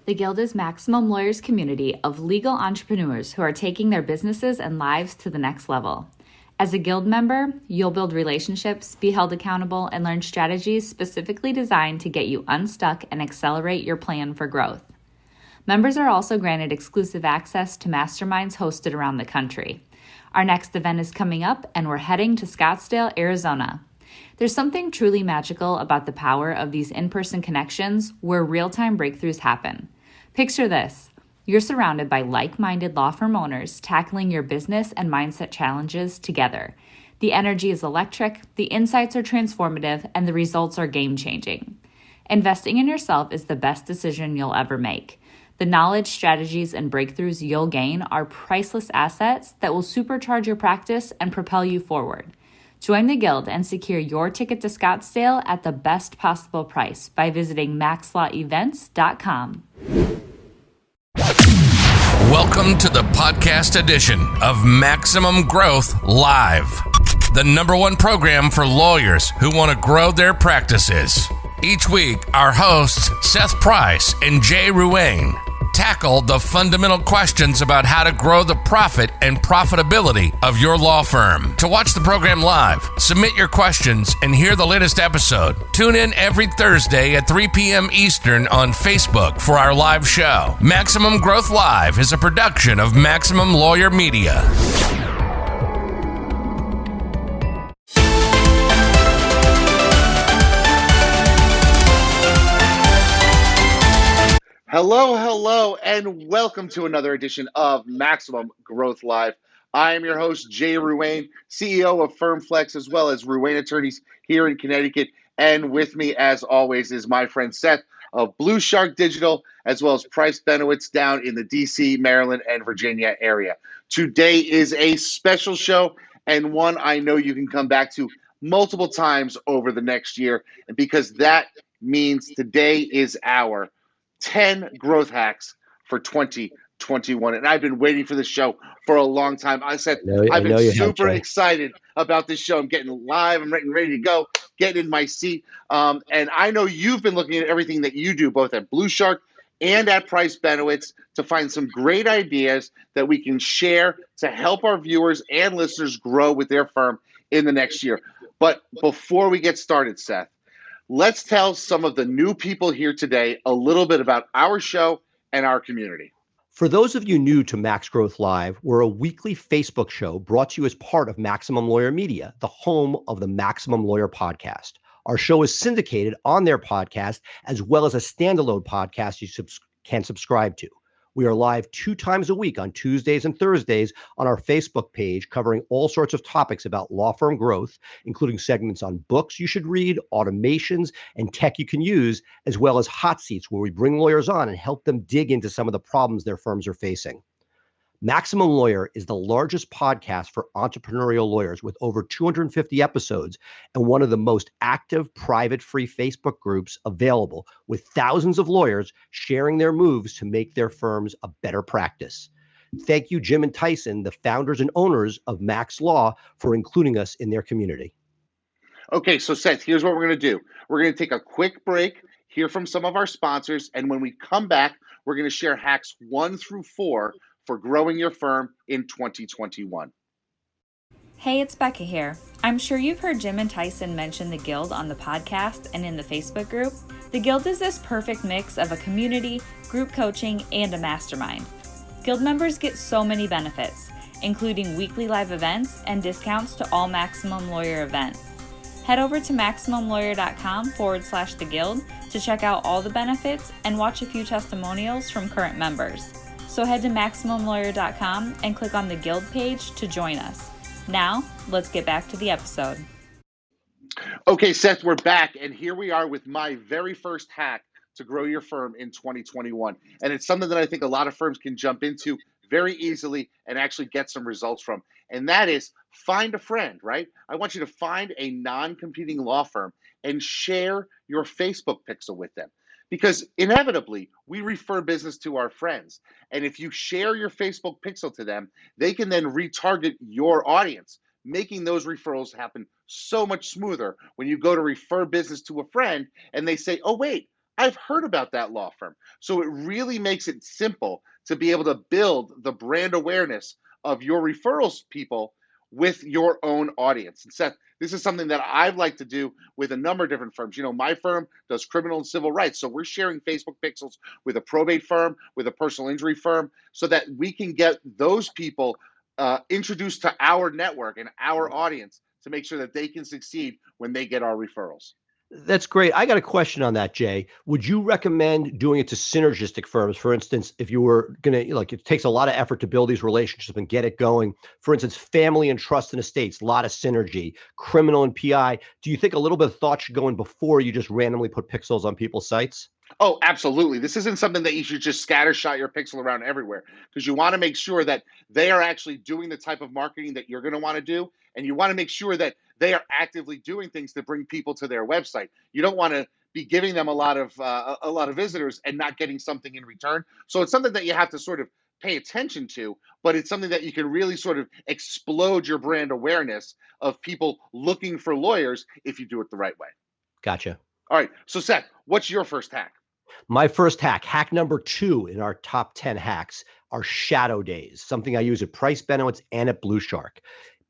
The Guild is Maximum Lawyers' community of legal entrepreneurs who are taking their businesses and lives to the next level. As a Guild member, you'll build relationships, be held accountable, and learn strategies specifically designed to get you unstuck and accelerate your plan for growth. Members are also granted exclusive access to masterminds hosted around the country. Our next event is coming up, and we're heading to Scottsdale, Arizona. There's something truly magical about the power of these in-person connections where real-time breakthroughs happen. Picture this. You're surrounded by like-minded law firm owners tackling your business and mindset challenges together. The energy is electric, the insights are transformative, and the results are game-changing. Investing in yourself is the best decision you'll ever make. The knowledge, strategies, and breakthroughs you'll gain are priceless assets that will supercharge your practice and propel you forward. Join the Guild and secure your ticket to Scottsdale at the best possible price by visiting maxlawevents.com. Welcome to the podcast edition of Maximum Growth Live, the #1 program for lawyers who want to grow their practices. Each week, our hosts, Seth Price and Jay Ruane, tackle the fundamental questions about how to grow the profit and profitability of your law firm. To watch the program live, submit your questions, and hear the latest episode, tune in every Thursday at 3 p.m. Eastern on Facebook for our live show. Maximum Growth Live is a production of Maximum Lawyer Media. Hello, and welcome to another edition of Maximum Growth Live. I am your host, Jay Ruane, CEO of FirmFlex, as well as Ruane Attorneys here in Connecticut. And with me, as always, is my friend Seth of Blue Shark Digital, as well as Price Benowitz down in the D.C., Maryland, and Virginia area. Today is a special show, and one I know you can come back to multiple times over the next year, because that means today is our 10 growth hacks for 2021. And I've been waiting for this show for a long time. I've been super excited about this show. I'm getting live. I'm ready to go, getting in my seat. And I know you've been looking at everything that you do, both at Blue Shark and at Price Benowitz, to find some great ideas that we can share to help our viewers and listeners grow with their firm in the next year. But before we get started, Seth, let's tell some of the new people here today a little bit about our show and our community. For those of you new to Max Growth Live, we're a weekly Facebook show brought to you as part of Maximum Lawyer Media, the home of the Maximum Lawyer podcast. Our show is syndicated on their podcast, as well as a standalone podcast you can subscribe to. We are live 2 times a week on Tuesdays and Thursdays on our Facebook page, covering all sorts of topics about law firm growth, including segments on books you should read, automations, and tech you can use, as well as hot seats where we bring lawyers on and help them dig into some of the problems their firms are facing. Maximum Lawyer is the largest podcast for entrepreneurial lawyers with over 250 episodes and one of the most active private free Facebook groups available, with thousands of lawyers sharing their moves to make their firms a better practice. Thank you, Jim and Tyson, the founders and owners of Max Law, for including us in their community. Okay, so Seth, here's what we're going to do. We're going to take a quick break, hear from some of our sponsors, and when we come back, we're going to share hacks 1 through 4 for growing your firm in 2021. Hey, it's Becca here. I'm sure you've heard Jim and Tyson mention the Guild on the podcast and in the Facebook group. The Guild is this perfect mix of a community, group coaching, and a mastermind. Guild members get so many benefits, including weekly live events and discounts to all Maximum Lawyer events. Head over to MaximumLawyer.com/the Guild to check out all the benefits and watch a few testimonials from current members. So head to MaximumLawyer.com and click on the Guild page to join us. Now, let's get back to the episode. Okay, Seth, we're back, and here we are with my very first hack to grow your firm in 2021. And it's something that I think a lot of firms can jump into very easily and actually get some results from. And that is find a friend, right? I want you to find a non-competing law firm and share your Facebook pixel with them. Because inevitably, we refer business to our friends. And if you share your Facebook pixel to them, they can then retarget your audience, making those referrals happen so much smoother when you go to refer business to a friend and they say, oh, wait, I've heard about that law firm. So it really makes it simple to be able to build the brand awareness of your referrals people with your own audience. And Seth, this is something that I'd like to do with a number of different firms. My firm does criminal and civil rights. So we're sharing Facebook pixels with a probate firm, with a personal injury firm, so that we can get those people introduced to our network and our audience to make sure that they can succeed when they get our referrals. That's great. I got a question on that, Jay. Would you recommend doing it to synergistic firms? For instance, if you were going to, it takes a lot of effort to build these relationships and get it going. For instance, family and trust and estates, a lot of synergy, criminal and PI. Do you think a little bit of thought should go in before you just randomly put pixels on people's sites? Oh, absolutely. This isn't something that you should just scattershot your pixel around everywhere, because you want to make sure that they are actually doing the type of marketing that you're going to want to do. And you want to make sure that they are actively doing things to bring people to their website. You don't want to be giving them a lot of visitors and not getting something in return. So it's something that you have to sort of pay attention to, but it's something that you can really sort of explode your brand awareness of people looking for lawyers if you do it the right way. Gotcha. All right. So Seth, what's your first hack? My first hack number 2 in our top 10 hacks, are shadow days, something I use at Price Benowitz and at Blue Shark.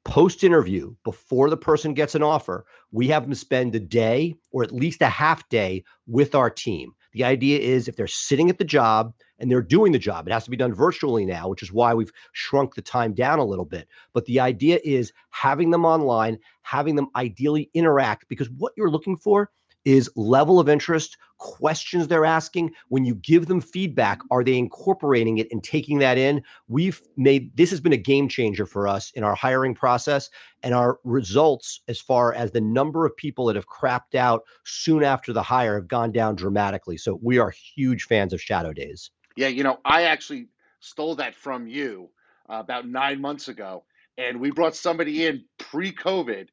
Post-interview, before the person gets an offer, we have them spend a day or at least a half day with our team. The idea is if they're sitting at the job and they're doing the job, it has to be done virtually now, which is why we've shrunk the time down a little bit. But the idea is having them online, having them ideally interact, because what you're looking for is level of interest, questions they're asking. When you give them feedback, are they incorporating it and taking that in? This has been a game changer for us in our hiring process, and our results as far as the number of people that have crapped out soon after the hire have gone down dramatically. So we are huge fans of shadow days. Yeah, I actually stole that from you about 9 months ago, and we brought somebody in pre-COVID,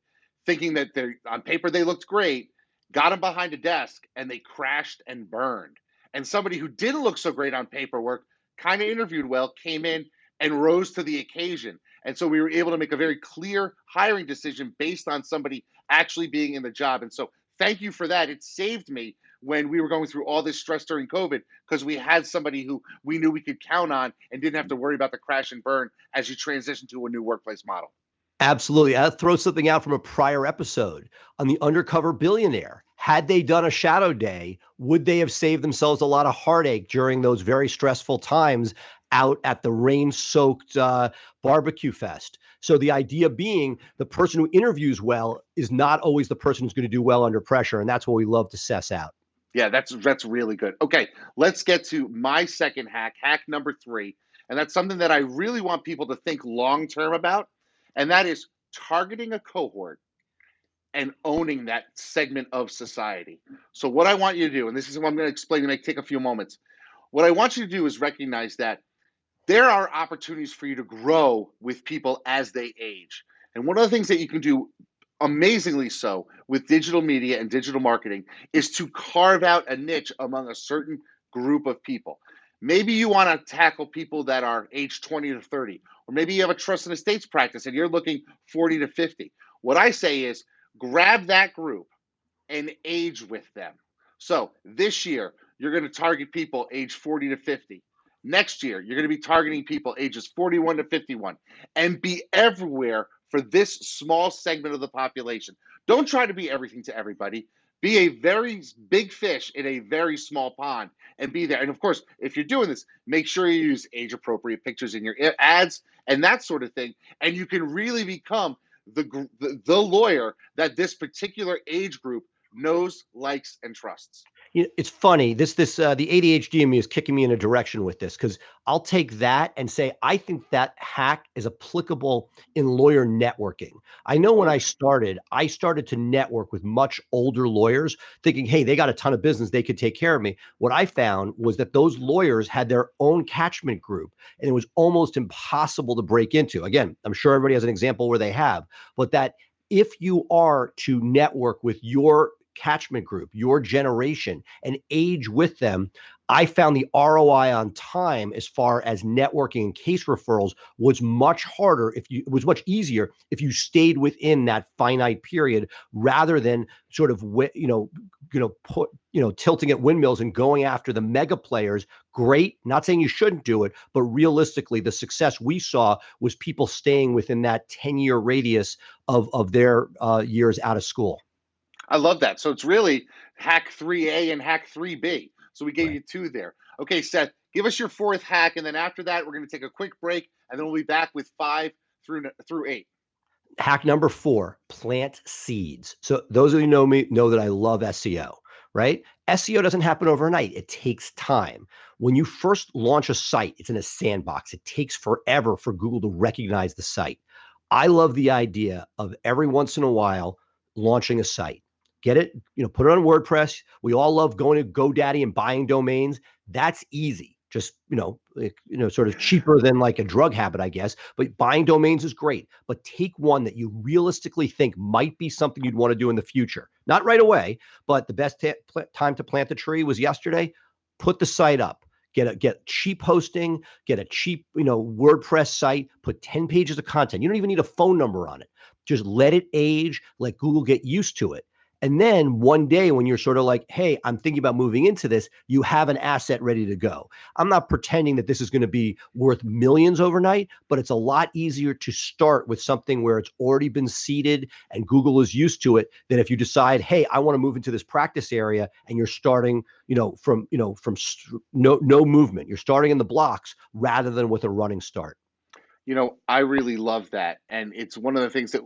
thinking that on paper they looked great, got them behind a desk, and they crashed and burned. And somebody who didn't look so great on paperwork, kind of interviewed well, came in and rose to the occasion. And so we were able to make a very clear hiring decision based on somebody actually being in the job. And so thank you for that. It saved me when we were going through all this stress during COVID, because we had somebody who we knew we could count on and didn't have to worry about the crash and burn as you transition to a new workplace model. Absolutely. I'll throw something out from a prior episode on the undercover billionaire. Had they done a shadow day, would they have saved themselves a lot of heartache during those very stressful times out at the rain-soaked barbecue fest? So the idea being the person who interviews well is not always the person who's going to do well under pressure. And that's what we love to suss out. Yeah, that's really good. Okay, let's get to my second hack number 3. And that's something that I really want people to think long-term about. And that is targeting a cohort and owning that segment of society. So what I want you to do, and this is what I'm going to explain, it may take a few moments. What I want you to do is recognize that there are opportunities for you to grow with people as they age. And one of the things that you can do amazingly so with digital media and digital marketing is to carve out a niche among a certain group of people. Maybe you want to tackle people that are age 20 to 30, or maybe you have a trust and estates practice and you're looking 40 to 50. What I say is grab that group and age with them. So this year, you're going to target people age 40 to 50. Next year, you're going to be targeting people ages 41 to 51, and be everywhere for this small segment of the population. Don't try to be everything to everybody. Be a very big fish in a very small pond and be there. And of course, if you're doing this, make sure you use age-appropriate pictures in your ads and that sort of thing. And you can really become the lawyer that this particular age group knows, likes, and trusts. It's funny. The ADHD in me is kicking me in a direction with this, because I'll take that and say, I think that hack is applicable in lawyer networking. I know when I started to network with much older lawyers thinking, hey, they got a ton of business, they could take care of me. What I found was that those lawyers had their own catchment group, and it was almost impossible to break into. Again, I'm sure everybody has an example where they have, but that if you are to network with your catchment group, your generation, and age with them, I found the ROI on time as far as networking and case referrals was much harder it was much easier if you stayed within that finite period rather than sort of tilting at windmills and going after the mega players. Great, not saying you shouldn't do it, but realistically, the success we saw was people staying within that 10-year radius of their years out of school. I love that. So it's really hack 3A and hack 3B. So we gave you two there. Okay, Seth, give us your fourth hack, and then after that, we're going to take a quick break, and then we'll be back with 5 through 8. Hack number 4, plant seeds. So those of you who know me know that I love SEO, right? SEO doesn't happen overnight. It takes time. When you first launch a site, it's in a sandbox. It takes forever for Google to recognize the site. I love the idea of every once in a while launching a site. Get it, put it on WordPress. We all love going to GoDaddy and buying domains. That's easy. Just, sort of cheaper than like a drug habit, I guess. But buying domains is great. But take one that you realistically think might be something you'd want to do in the future. Not right away, but the best time to plant the tree was yesterday. Put the site up. Get cheap hosting, get a cheap, WordPress site, put 10 pages of content. You don't even need a phone number on it. Just let it age, let Google get used to it. And then one day when you're sort of like, hey, I'm thinking about moving into this, you have an asset ready to go. I'm not pretending that this is going to be worth millions overnight, but it's a lot easier to start with something where it's already been seeded and Google is used to it than if you decide, hey, I want to move into this practice area and you're starting, from no movement. You're starting in the blocks rather than with a running start. I really love that. And it's one of the things that,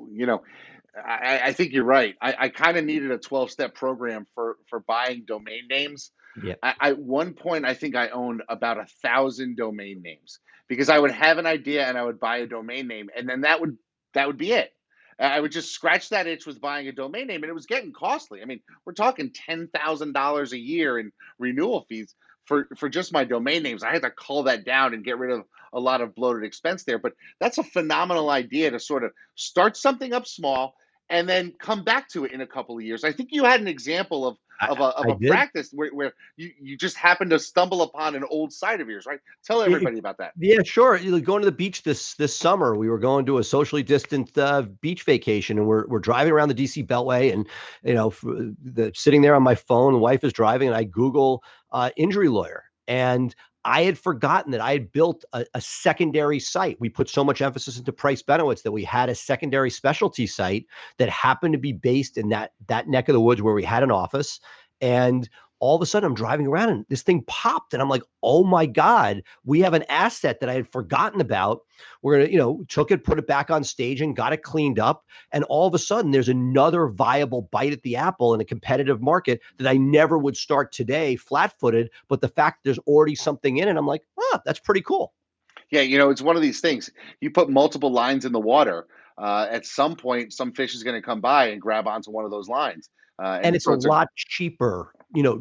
I think you're right. I kind of needed a 12-step program for buying domain names. Yeah. At one point, I think I owned about 1,000 domain names because I would have an idea and I would buy a domain name, and then that would be it. I would just scratch that itch with buying a domain name, and it was getting costly. I mean, we're talking $10,000 a year in renewal fees for just my domain names. I had to cull that down and get rid of a lot of bloated expense there. But that's a phenomenal idea to sort of start something up small and then come back to it in a couple of years. I think you had an example of a practice where you just happened to stumble upon an old site of yours, right? Tell everybody about that. Yeah, sure. Going to the beach this summer, we were going to a socially distant beach vacation, and we're driving around the DC Beltway, and sitting there on my phone, the wife is driving, and I Google injury lawyer, and I had forgotten that I had built a secondary site. We put so much emphasis into Price Benowitz that we had a secondary specialty site that happened to be based in that neck of the woods where we had an office. And all of a sudden I'm driving around and this thing popped and I'm like, oh my God, we have an asset that I had forgotten about. We're going to, took it, put it back on stage and got it cleaned up. And all of a sudden there's another viable bite at the apple in a competitive market that I never would start today flat-footed. But the fact there's already something in it, I'm like, that's pretty cool. Yeah, it's one of these things. You put multiple lines in the water. At some point, some fish is going to come by and grab onto one of those lines. And it's a lot cheaper,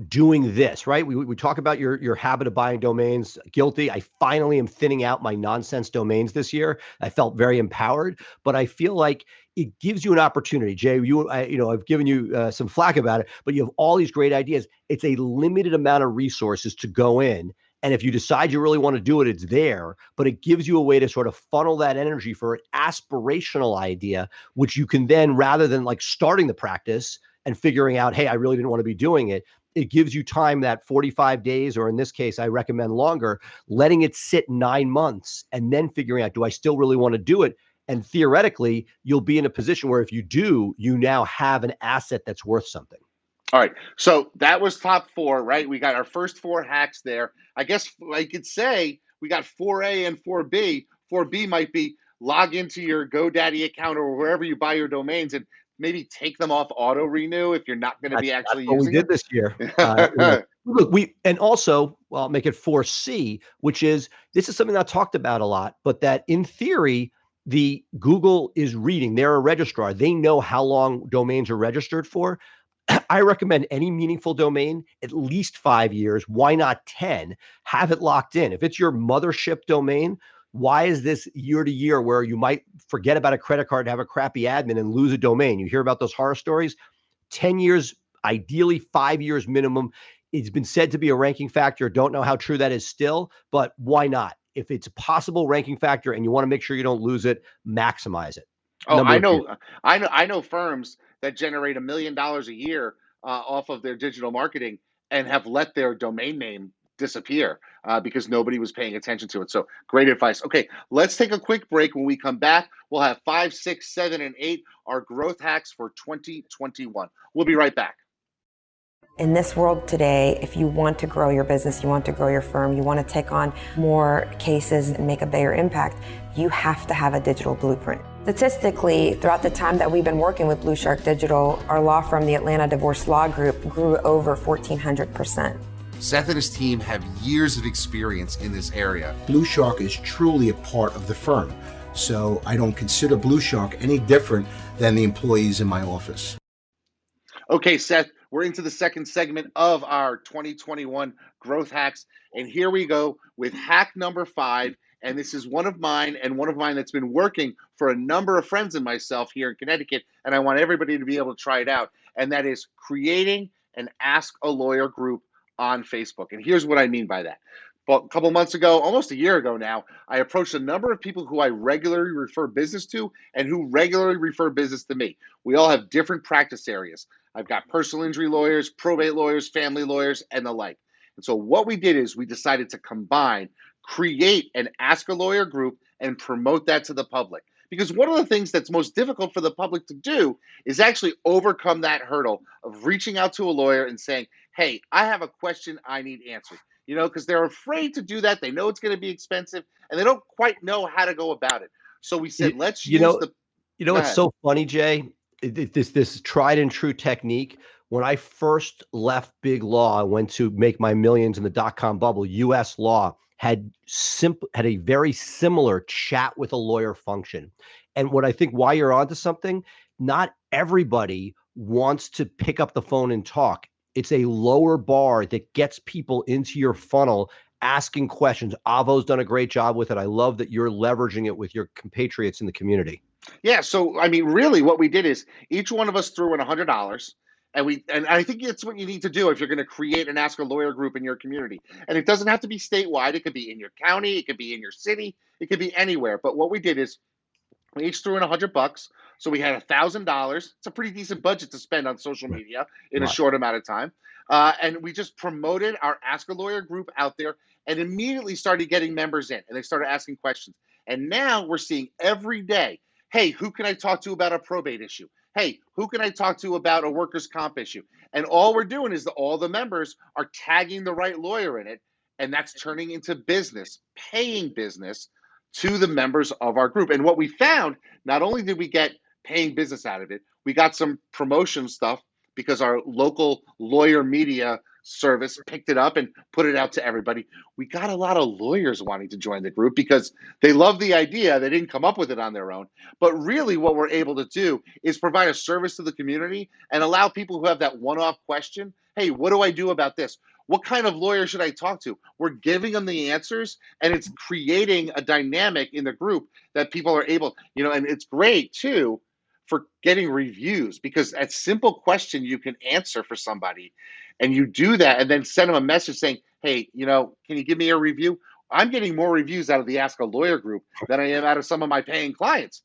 doing this, right? We talk about your habit of buying domains. Guilty. I finally am thinning out my nonsense domains this year. I felt very empowered, but I feel like it gives you an opportunity. Jay, I've given you some flack about it, but you have all these great ideas. It's a limited amount of resources to go in. And if you decide you really want to do it, it's there, but it gives you a way to sort of funnel that energy for an aspirational idea, which you can then, rather than like starting the practice and figuring out, hey, I really didn't want to be doing it, it gives you time, that 45 days, or in this case, I recommend longer, letting it sit 9 months and then figuring out, do I still really want to do it? And theoretically, you'll be in a position where if you do, you now have an asset that's worth something. All right. So that was top 4, right? We got our first 4 hacks there. I guess I could say we got 4A and 4B. 4B might be log into your GoDaddy account or wherever you buy your domains and maybe take them off auto renew if you're not going to be actually using what we did this year. Look, and also, well, I'll make it 4C, which is, this is something I talked about a lot, but that in theory, the Google is reading. They're a registrar. They know how long domains are registered for. I recommend any meaningful domain, at least 5 years. Why not 10? Have it locked in. If it's your mothership domain, why is this year to year where you might forget about a credit card, have a crappy admin and lose a domain? You hear about those horror stories. 10 years ideally 5 years minimum. It's been said to be a ranking factor. Don't know how true that is still, but why not? If it's a possible ranking factor and you want to make sure you don't lose it, maximize it. Oh, Number two. I know firms that generate $1 million a year off of their digital marketing and have let their domain name disappear because nobody was paying attention to it. So great advice. Okay, let's take a quick break. When we come back, we'll have 5, 6, 7, and 8, our growth hacks for 2021. We'll be right back. In this world today, if you want to grow your business, you want to grow your firm, you want to take on more cases and make a bigger impact, you have to have a digital blueprint. Statistically, throughout the time that we've been working with Blue Shark Digital, our law firm, the Atlanta Divorce Law Group, grew over 1,400%. Seth and his team have years of experience in this area. Blue Shark is truly a part of the firm, so I don't consider Blue Shark any different than the employees in my office. Okay, Seth, we're into the second segment of our 2021 growth hacks. And here we go with hack number 5. And this is one of mine that's been working for a number of friends and myself here in Connecticut. And I want everybody to be able to try it out. And that is creating an Ask a Lawyer group on Facebook. And here's what I mean by that. But a couple months ago, almost a year ago now, I approached a number of people who I regularly refer business to and who regularly refer business to me. We all have different practice areas. I've got personal injury lawyers, probate lawyers, family lawyers, and the like. And so what we did is we decided to combine, create an Ask a Lawyer group and promote that to the public. Because one of the things that's most difficult for the public to do is actually overcome that hurdle of reaching out to a lawyer and saying, hey, I have a question I need answered. Because they're afraid to do that. They know it's going to be expensive, and they don't quite know how to go about it. So we said, let's use the... It's so funny, Jay, this tried and true technique. When I first left big law, I went to make my millions in the dot-com bubble. U.S. law had a very similar chat with a lawyer function. And what I think why you're onto something, not everybody wants to pick up the phone and talk. It's a lower bar that gets people into your funnel asking questions. Avo's done a great job with it. I love that you're leveraging it with your compatriots in the community. Yeah. So, I mean, really what we did is each one of us threw in $100. And I think it's what you need to do if you're going to create an Ask a Lawyer group in your community. And it doesn't have to be statewide. It could be in your county. It could be in your city. It could be anywhere. But what we did is we each threw in $100. So we had $1,000. It's a pretty decent budget to spend on social media in a short amount of time. And we just promoted our Ask a Lawyer group out there and immediately started getting members in. And they started asking questions. And now we're seeing every day, hey, who can I talk to about a probate issue? Hey, who can I talk to about a workers' comp issue? And all we're doing is all the members are tagging the right lawyer in it. And that's turning into business, paying business to the members of our group. And what we found, not only did we get paying business out of it, we got some promotion stuff because our local lawyer media service picked it up and put it out to everybody. We got a lot of lawyers wanting to join the group because they love the idea. They didn't come up with it on their own. But really what we're able to do is provide a service to the community and allow people who have that one-off question, hey, what do I do about this? What kind of lawyer should I talk to? We're giving them the answers, and it's creating a dynamic in the group that people are able, and it's great too for getting reviews because a simple question you can answer for somebody, and you do that and then send them a message saying, hey, can you give me a review? I'm getting more reviews out of the Ask a Lawyer group than I am out of some of my paying clients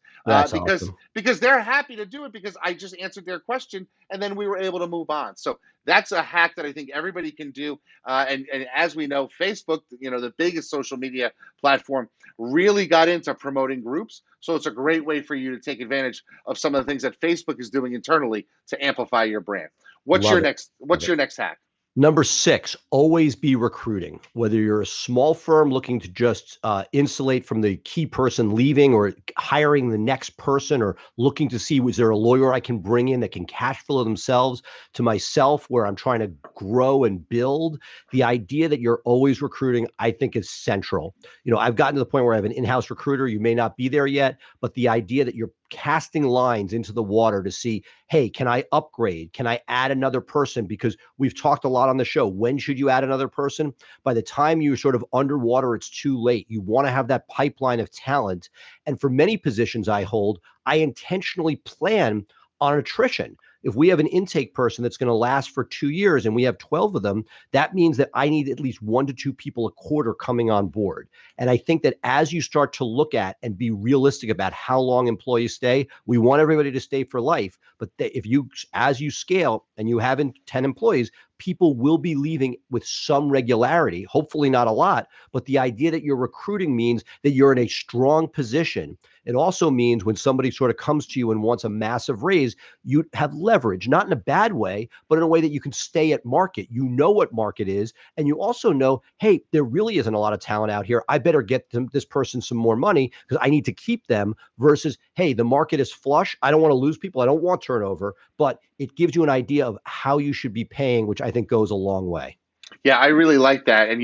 because they're happy to do it because I just answered their question and then we were able to move on. So that's a hack that I think everybody can do. And as we know, Facebook, the biggest social media platform, really got into promoting groups. So it's a great way for you to take advantage of some of the things that Facebook is doing internally to amplify your brand. What's your next hack? Number 6, always be recruiting. Whether you're a small firm looking to just insulate from the key person leaving or hiring the next person or looking to see, is there a lawyer I can bring in that can cash flow themselves, to myself where I'm trying to grow and build, the idea that you're always recruiting, I think is central. I've gotten to the point where I have an in-house recruiter. You may not be there yet, but the idea that you're casting lines into the water to see, hey, can I upgrade? Can I add another person? Because we've talked a lot on the show. When should you add another person? By the time you're sort of underwater, it's too late. You want to have that pipeline of talent. And for many positions I hold, I intentionally plan on attrition If we have an intake person that's going to last for 2 years and we have 12 of them, that means that I need at least 1 to 2 people a quarter coming on board. And I think that as you start to look at and be realistic about how long employees stay, we want everybody to stay for life. But if you, as you scale and you have 10 employees, people will be leaving with some regularity, hopefully not a lot, but the idea that you're recruiting means that you're in a strong position. It also means when somebody sort of comes to you and wants a massive raise, you have leverage, not in a bad way, but in a way that you can stay at market. You know what market is. And you also know, hey, there really isn't a lot of talent out here. I better get this person some more money because I need to keep them versus, hey, the market is flush. I don't want to lose people. I don't want turnover, but it gives you an idea of how you should be paying, which I think goes a long way. Yeah, I really like that. And,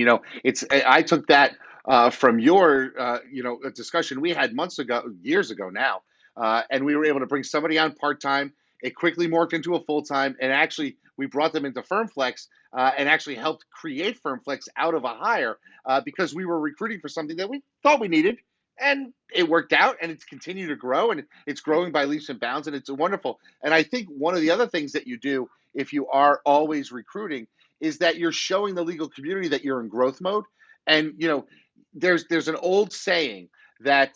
I took that from your, a discussion we had months ago, years ago now. And we were able to bring somebody on part-time. It quickly morphed into a full-time. And actually, we brought them into FirmFlex and actually helped create FirmFlex out of a hire because we were recruiting for something that we thought we needed. And it worked out, and it's continued to grow, and it's growing by leaps and bounds, and it's wonderful. And I think one of the other things that you do if you are always recruiting is that you're showing the legal community that you're in growth mode. And there's an old saying that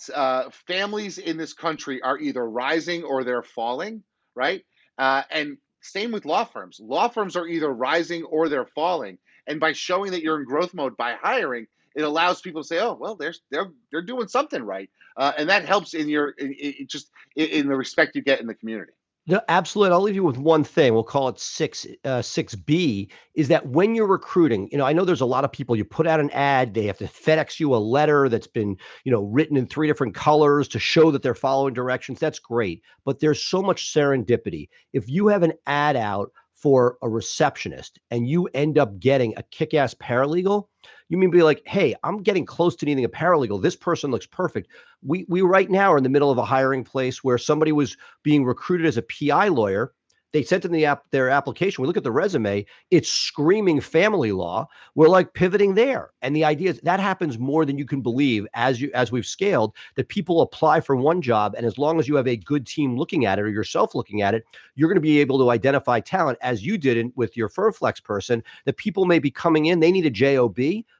families in this country are either rising or they're falling, right? And same with law firms. Law firms are either rising or they're falling. And by showing that you're in growth mode by hiring, it allows people to say, "Oh, well, they're doing something right," and that helps in in the respect you get in the community. No, absolutely. I'll leave you with one thing. We'll call it 6B, is that when you're recruiting, I know there's a lot of people, you put out an ad, they have to FedEx you a letter that's been, written in 3 different colors to show that they're following directions. That's great. But there's so much serendipity. If you have an ad out for a receptionist and you end up getting a kick-ass paralegal, you mean be like, hey, I'm getting close to needing a paralegal. This person looks perfect. We right now are in the middle of a hiring place where somebody was being recruited as a PI lawyer. They sent in their application. We look at the resume. It's screaming family law. We're like pivoting there. And the idea is that happens more than you can believe as we've scaled, that people apply for one job. And as long as you have a good team looking at it or yourself looking at it, you're going to be able to identify talent as you did with your FirmFlex person, that people may be coming in. They need a job,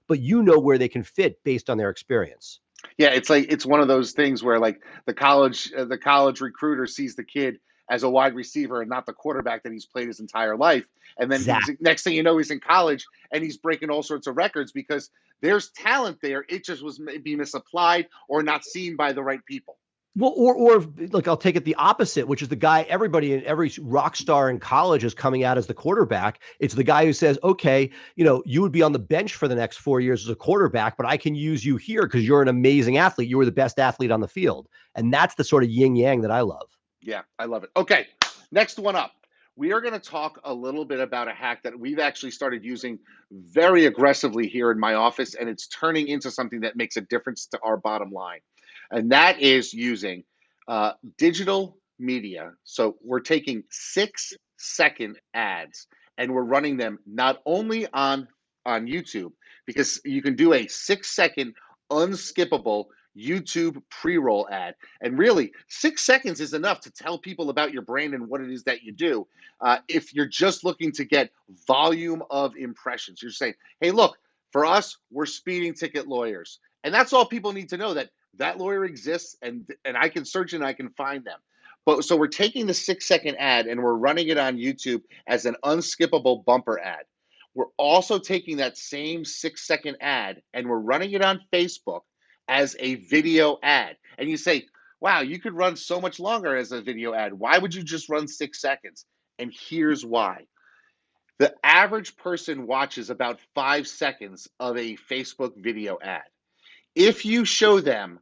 but you know where they can fit based on their experience. Yeah, it's one of those things where like the college recruiter sees the kid as a wide receiver and not the quarterback that he's played his entire life. And then next thing you know, he's in college and he's breaking all sorts of records because there's talent there. It just was maybe misapplied or not seen by the right people. Well, or look, I'll take it the opposite, which is the guy every rock star in college is coming out as the quarterback. It's the guy who says, okay, you would be on the bench for the next 4 years as a quarterback, but I can use you here because you're an amazing athlete. You were the best athlete on the field. And that's the sort of yin yang that I love. Yeah, I love it. Okay, next one up. We are going to talk a little bit about a hack that we've actually started using very aggressively here in my office, and it's turning into something that makes a difference to our bottom line. And that is using digital media. So we're taking 6-second ads and we're running them not only on YouTube, because you can do a 6-second unskippable YouTube pre-roll ad. And really, 6 seconds is enough to tell people about your brand and what it is that you do. If you're just looking to get volume of impressions, you're saying, hey, look, for us, we're speeding ticket lawyers. And that's all people need to know, that lawyer exists and I can search and I can find them. But so we're taking the 6-second ad and we're running it on YouTube as an unskippable bumper ad. We're also taking that same 6-second ad and we're running it on Facebook as a video ad. And you say, wow, you could run so much longer as a video ad. Why would you just run 6 seconds? And here's why. The average person watches about 5 seconds of a Facebook video ad. If you show them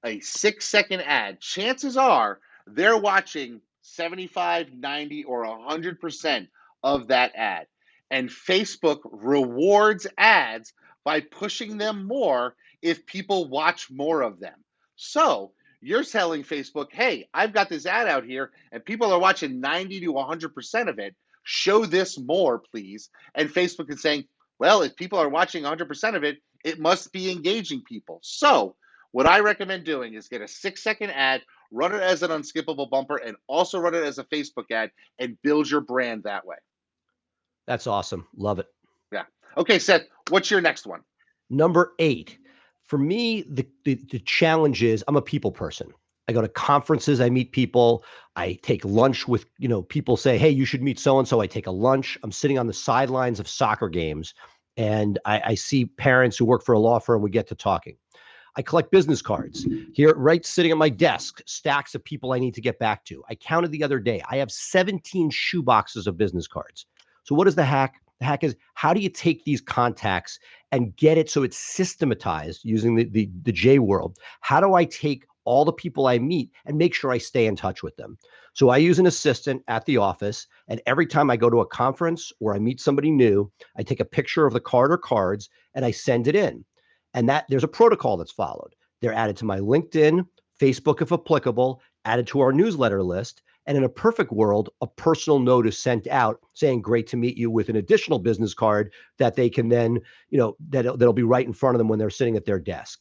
a 6-second ad, chances are they're watching 75, 90, or 100% of that ad. And Facebook rewards ads by pushing them more if people watch more of them. So you're telling Facebook, hey, I've got this ad out here and people are watching 90 to 100% of it. Show this more, please. And Facebook is saying, well, if people are watching 100% of it, it must be engaging people. So What I recommend doing is get a 6-second ad, run it as an unskippable bumper, and also run it as a Facebook ad and build your brand that way. That's awesome. Love it. Yeah. Okay, Seth, what's your next one? Number 8. For me, the challenge is I'm a people person. I go to conferences, I meet people, I take lunch with, people say, hey, you should meet so-and-so. I take a lunch. I'm sitting on the sidelines of soccer games, and I see parents who work for a law firm. We get to talking. I collect business cards here, right sitting at my desk, stacks of people I need to get back to. I counted the other day. I have 17 shoe boxes of business cards. So what is the hack? The hack is, how do you take these contacts and get it so it's systematized using the J world? How do I take all the people I meet and make sure I stay in touch with them? So I use an assistant at the office, and every time I go to a conference or I meet somebody new, I take a picture of the card or cards and I send it in. And that there's a protocol that's followed. They're added to my LinkedIn, Facebook, if applicable, added to our newsletter list. And in a perfect world, a personal note is sent out saying, great to meet you, with an additional business card that they can then, that'll be right in front of them when they're sitting at their desk.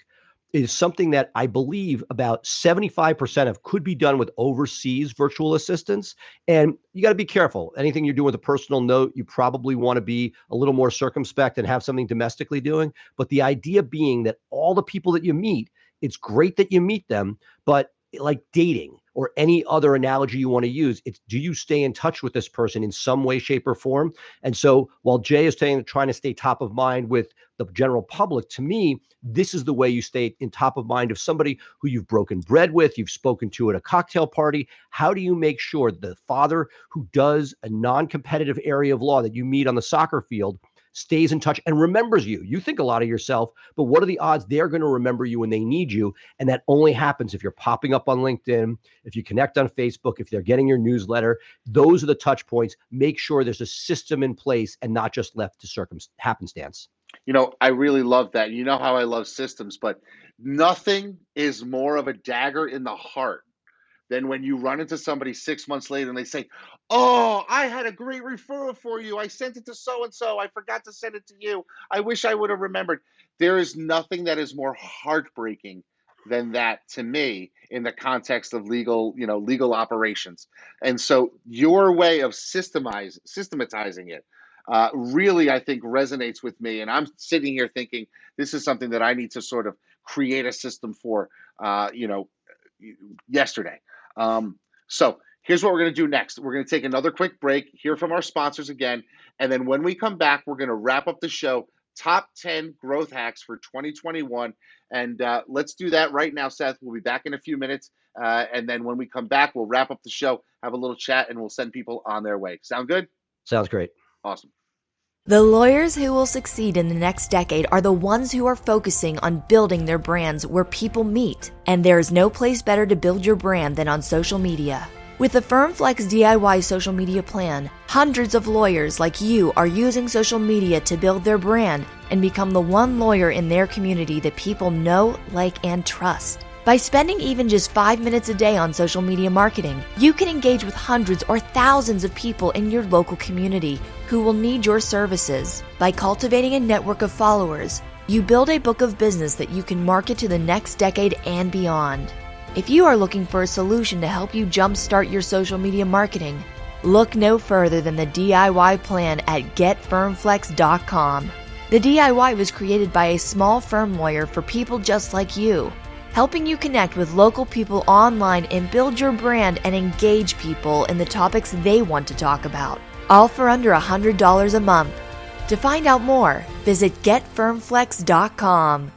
It is something that I believe about 75% of could be done with overseas virtual assistants. And you got to be careful. Anything you're doing with a personal note, you probably want to be a little more circumspect and have something domestically doing. But the idea being that all the people that you meet, it's great that you meet them, but like dating or any other analogy you want to use, it's, do you stay in touch with this person in some way, shape, or form? And so while Jay is trying to stay top of mind with the general public, to me, this is the way you stay in top of mind of somebody who you've broken bread with, you've spoken to at a cocktail party. How do you make sure the father who does a non-competitive area of law that you meet on the soccer field stays in touch and remembers you? You think a lot of yourself, but what are the odds they're going to remember you when they need you? And that only happens if you're popping up on LinkedIn, if you connect on Facebook, if they're getting your newsletter. Those are the touch points. Make sure there's a system in place and not just left to happenstance. I really love that. You know how I love systems, but nothing is more of a dagger in the heart than when you run into somebody 6 months later and they say, oh, I had a great referral for you. I sent it to so-and-so. I forgot to send it to you. I wish I would have remembered. There is nothing that is more heartbreaking than that to me in the context of legal operations. And so your way of systematizing it really, I think, resonates with me. And I'm sitting here thinking this is something that I need to sort of create a system for, yesterday. So here's what we're going to do next. We're going to take another quick break, hear from our sponsors again. And then when we come back, we're going to wrap up the show, top 10 growth hacks for 2021. And let's do that right now, Seth. We'll be back in a few minutes. And then when we come back, we'll wrap up the show, have a little chat, and we'll send people on their way. Sound good? Sounds great. Awesome. The lawyers who will succeed in the next decade are the ones who are focusing on building their brands where people meet. And there is no place better to build your brand than on social media. With the FirmFlex DIY social media plan, hundreds of lawyers like you are using social media to build their brand and become the one lawyer in their community that people know, like, and trust. By spending even just 5 minutes a day on social media marketing, you can engage with hundreds or thousands of people in your local community who will need your services. By cultivating a network of followers, you build a book of business that you can market to the next decade and beyond. If you are looking for a solution to help you jumpstart your social media marketing, look no further than the DIY plan at getfirmflex.com. The DIY was created by a small firm lawyer for people just like you, helping you connect with local people online and build your brand and engage people in the topics they want to talk about, all for under $100 a month. To find out more, visit getfirmflex.com.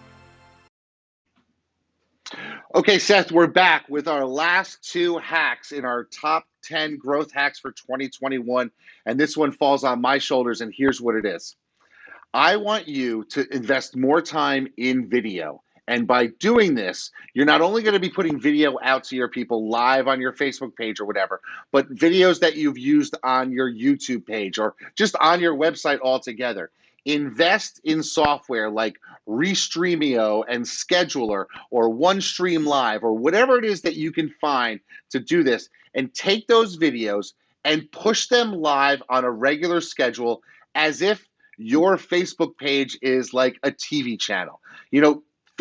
Okay, Seth, we're back with our last 2 hacks in our top 10 growth hacks for 2021. And this one falls on my shoulders, and here's what it is. I want you to invest more time in video. And by doing this, you're not only going to be putting video out to your people live on your Facebook page or whatever, but videos that you've used on your YouTube page or just on your website altogether. Invest in software like Restreamio and Scheduler or OneStream Live or whatever it is that you can find to do this, and take those videos and push them live on a regular schedule as if your Facebook page is like a TV channel.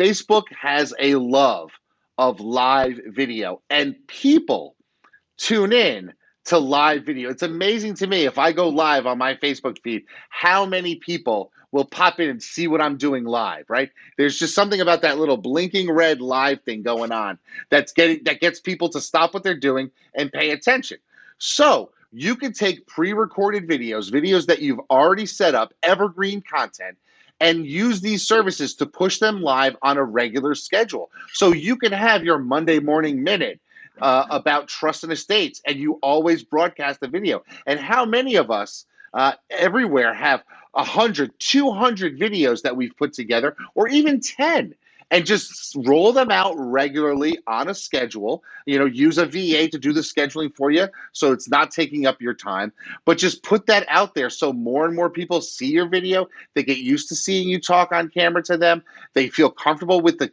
Facebook has a love of live video, and people tune in to live video. It's amazing to me if I go live on my Facebook feed, how many people will pop in and see what I'm doing live, right? There's just something about that little blinking red live thing going on that gets people to stop what they're doing and pay attention. So you can take pre-recorded videos that you've already set up, evergreen content, and use these services to push them live on a regular schedule. So you can have your Monday morning minute about trust and estates, and you always broadcast the video. And how many of us everywhere have 100, 200 videos that we've put together, or even 10, and just roll them out regularly on a schedule. Use a VA to do the scheduling for you so it's not taking up your time, but just put that out there so more and more people see your video. They get used to seeing you talk on camera to them. They feel comfortable with the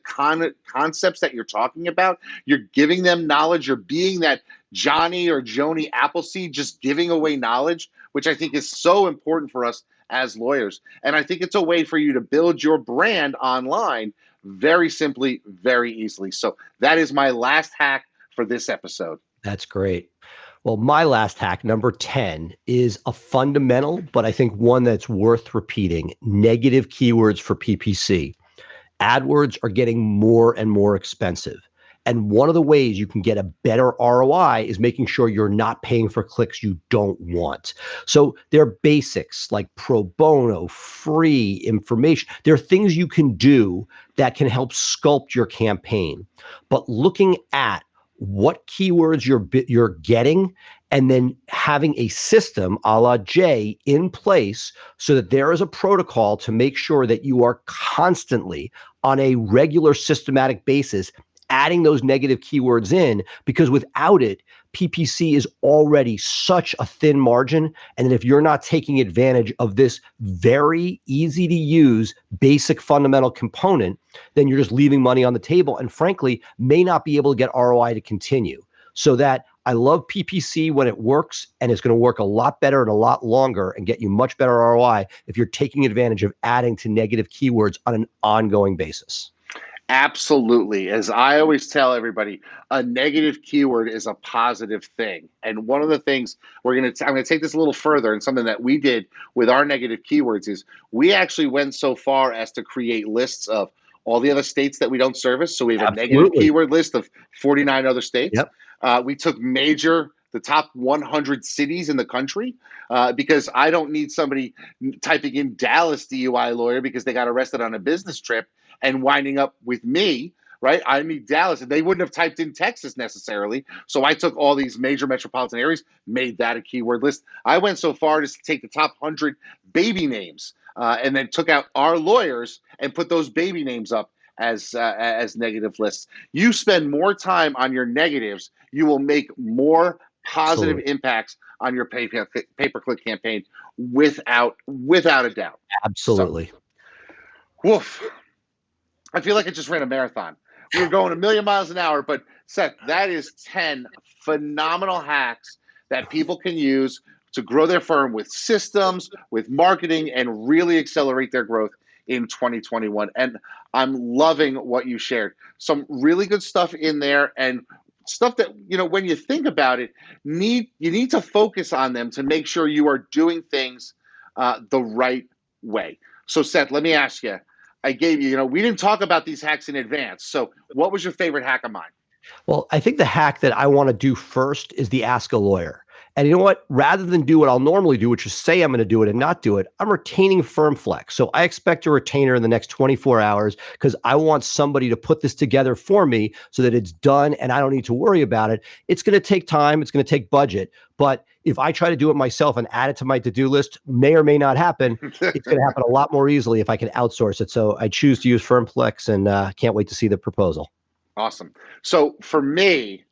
concepts that you're talking about. You're giving them knowledge. You're being that Johnny or Joni Appleseed, just giving away knowledge, which I think is so important for us as lawyers. And I think it's a way for you to build your brand online very simply, very easily. So that is my last hack for this episode. That's great. Well, my last hack, number 10, is a fundamental, but I think one that's worth repeating: negative keywords for PPC. AdWords are getting more and more expensive. And one of the ways you can get a better ROI is making sure you're not paying for clicks you don't want. So there are basics like pro bono, free information. There are things you can do that can help sculpt your campaign. But looking at what keywords you're getting, and then having a system a la Jay in place so that there is a protocol to make sure that you are constantly on a regular systematic basis adding those negative keywords in, because without it, PPC is already such a thin margin. And then if you're not taking advantage of this very easy to use basic fundamental component, then you're just leaving money on the table and frankly may not be able to get ROI to continue. So that I love PPC when it works, and it's going to work a lot better and a lot longer and get you much better ROI if you're taking advantage of adding to negative keywords on an ongoing basis. Absolutely. As I always tell everybody, a negative keyword is a positive thing. And one of the things I'm going to take this a little further, and something that we did with our negative keywords is we actually went so far as to create lists of all the other states that we don't service. So we have a negative keyword list of 49 other states. Yep. We took the top 100 cities in the country, because I don't need somebody typing in Dallas DUI lawyer because they got arrested on a business trip and winding up with me, right? I need Dallas, and they wouldn't have typed in Texas necessarily. So I took all these major metropolitan areas, made that a keyword list. I went so far as to take the top 100 baby names, and then took out our lawyers and put those baby names up as negative lists. You spend more time on your negatives, you will make more positive Absolutely. impacts on your pay-per-click campaign without a doubt. Absolutely. So, woof. I feel like I just ran a marathon. We were going a million miles an hour, but Seth, that is 10 phenomenal hacks that people can use to grow their firm with systems, with marketing, and really accelerate their growth in 2021. And I'm loving what you shared. Some really good stuff in there, and stuff that, when you think about it, you need to focus on them to make sure you are doing things the right way. So Seth, let me ask you, I gave you, we didn't talk about these hacks in advance. So what was your favorite hack of mine? Well, I think the hack that I want to do first is the ask a lawyer. And you know what? Rather than do what I'll normally do, which is say I'm going to do it and not do it, I'm retaining FirmFlex. So I expect a retainer in the next 24 hours because I want somebody to put this together for me so that it's done and I don't need to worry about it. It's going to take time. It's going to take budget. But if I try to do it myself and add it to my to-do list, may or may not happen. It's going to happen a lot more easily if I can outsource it. So I choose to use FirmFlex, and can't wait to see the proposal. Awesome. So for me,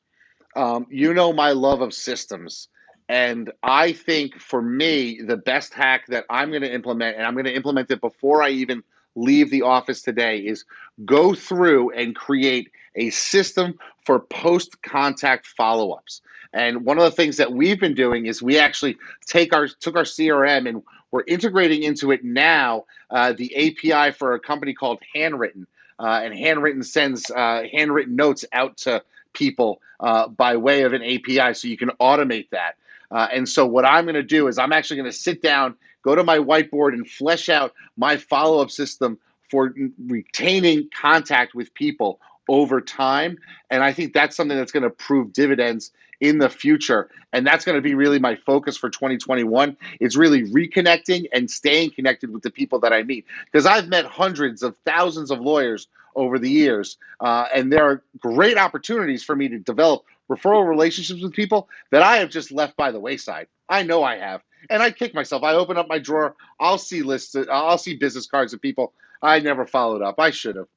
my love of systems. And I think for me, the best hack that I'm going to implement, and I'm going to implement it before I even leave the office today, is go through and create a system for post-contact follow-ups. And one of the things that we've been doing is we actually took our CRM and we're integrating into it now the API for a company called Handwritten. And Handwritten sends handwritten notes out to people by way of an API, so you can automate that. And so what I'm going to do is I'm actually going to sit down, go to my whiteboard, and flesh out my follow-up system for retaining contact with people over time. And I think that's something that's going to prove dividends in the future. And that's going to be really my focus for 2021. It's really reconnecting and staying connected with the people that I meet. Because I've met hundreds of thousands of lawyers over the years. And there are great opportunities for me to develop referral relationships with people that I have just left by the wayside. I know I have. And I kick myself. I open up my drawer. I'll see lists. I'll see business cards of people I never followed up. I should have.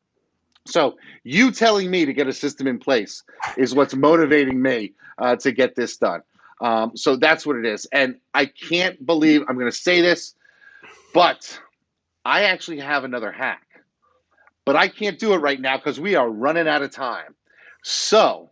So you telling me to get a system in place is what's motivating me to get this done. So that's what it is. And I can't believe I'm going to say this, but I actually have another hack. But I can't do it right now because we are running out of time. So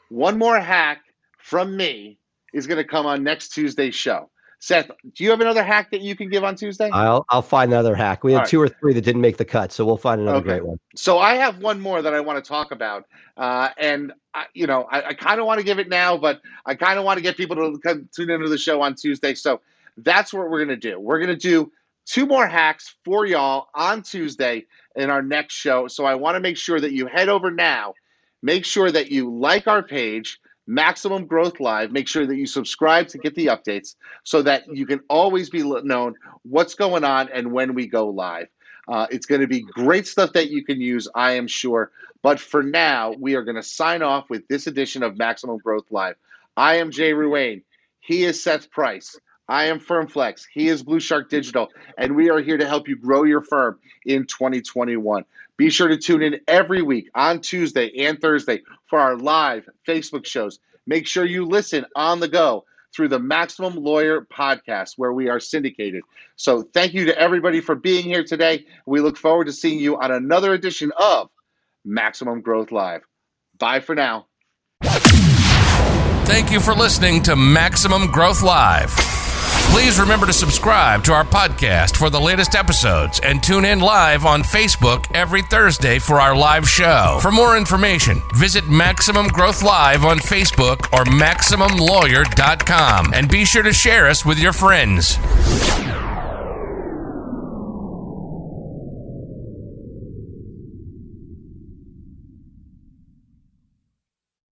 one more hack from me is going to come on next Tuesday's show. Seth, do you have another hack that you can give on Tuesday? I'll find another hack. We had 2 or 3 that didn't make the cut, so we'll find another great one. So I have one more that I want to talk about, and I kind of want to give it now, but I kind of want to get people to tune into the show on Tuesday. So that's what we're going to do. We're going to do 2 more hacks for y'all on Tuesday in our next show. So I want to make sure that you head over now. Make sure that you like our page, Maximum Growth Live. Make sure that you subscribe to get the updates so that you can always be known what's going on and when we go live. It's going to be great stuff that you can use, I am sure. But for now, we are going to sign off with this edition of Maximum Growth Live. I am Jay Ruane. He is Seth Price. I am FirmFlex. He is Blue Shark Digital. And we are here to help you grow your firm in 2021. Be sure to tune in every week on Tuesday and Thursday for our live Facebook shows. Make sure you listen on the go through the Maximum Lawyer podcast where we are syndicated. So thank you to everybody for being here today. We look forward to seeing you on another edition of Maximum Growth Live. Bye for now. Thank you for listening to Maximum Growth Live. Please remember to subscribe to our podcast for the latest episodes and tune in live on Facebook every Thursday for our live show. For more information, visit Maximum Growth Live on Facebook or MaximumLawyer.com and be sure to share us with your friends.